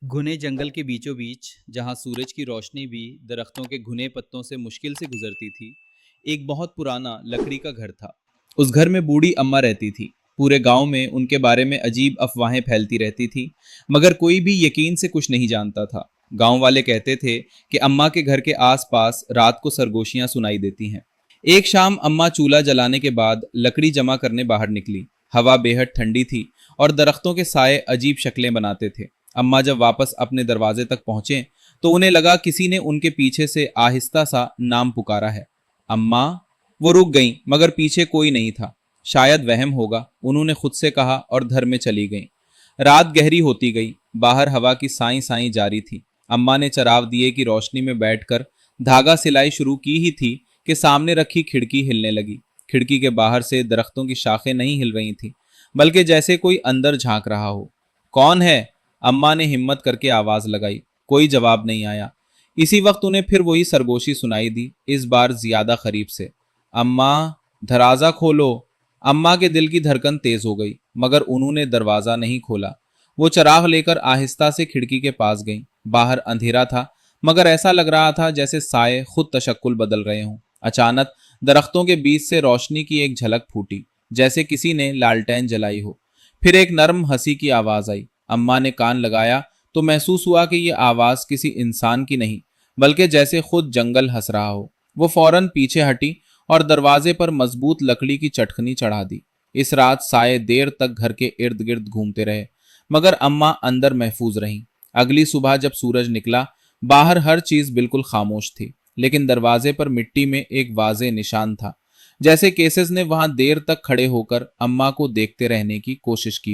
घने जंगल के बीचों बीच, जहां सूरज की रोशनी भी दरख्तों के घुने पत्तों से मुश्किल से गुजरती थी, एक बहुत पुराना लकड़ी का घर था। उस घर में बूढ़ी अम्मा रहती थी। पूरे गांव में उनके बारे में अजीब अफवाहें फैलती रहती थी, मगर कोई भी यकीन से कुछ नहीं जानता था। गांव वाले कहते थे कि अम्मा के घर के आसपास रात को सरगोशियां सुनाई देती हैं। एक शाम अम्मा चूल्हा जलाने के बाद लकड़ी जमा करने बाहर निकली। हवा बेहद ठंडी थी और दरख्तों के साए अजीब शक्लें बनाते थे। अम्मा जब वापस अपने दरवाजे तक पहुंचे तो उन्हें लगा किसी ने उनके पीछे से आहिस्ता सा नाम पुकारा है। अम्मा। वो रुक गईं, मगर पीछे कोई नहीं था। शायद वहम होगा, उन्होंने खुद से कहा और घर में चली गईं। रात गहरी होती गई। बाहर हवा की साई साई जारी थी। अम्मा ने चराव दिए की रोशनी में बैठकर धागा सिलाई शुरू की ही थी कि सामने रखी खिड़की हिलने लगी। खिड़की के बाहर से दरख्तों की शाखें नहीं हिल रही थीं, बल्कि जैसे कोई अंदर झांक रहा हो। कौन है? अम्मा ने हिम्मत करके आवाज लगाई। कोई जवाब नहीं आया। इसी वक्त उन्हें फिर वही सरगोशी सुनाई दी, इस बार ज्यादा करीब से। अम्मा, दरवाजा खोलो। अम्मा के दिल की धड़कन तेज हो गई, मगर उन्होंने दरवाजा नहीं खोला। वो चराग लेकर आहिस्ता से खिड़की के पास गईं। बाहर अंधेरा था, मगर ऐसा लग रहा था जैसे साए खुद तशक्कुल बदल रहे हों। अचानक दरख्तों के बीच से रोशनी की एक झलक फूटी, जैसे किसी ने लालटेन जलाई हो। फिर एक नरम हंसी की आवाज आई। अम्मा ने कान लगाया तो महसूस हुआ कि यह आवाज किसी इंसान की नहीं, बल्कि जैसे खुद जंगल हंस रहा हो। वो फौरन पीछे हटी और दरवाजे पर मजबूत लकड़ी की चटखनी चढ़ा दी। इस रात साए देर तक घर के इर्द गिर्द घूमते रहे, मगर अम्मा अंदर महफूज रहीं। अगली सुबह जब सूरज निकला, बाहर हर चीज बिल्कुल खामोश थी, लेकिन दरवाजे पर मिट्टी में एक वाज़ेह निशान था, जैसे केसेस ने वहां देर तक खड़े होकर अम्मा को देखते रहने की कोशिश की।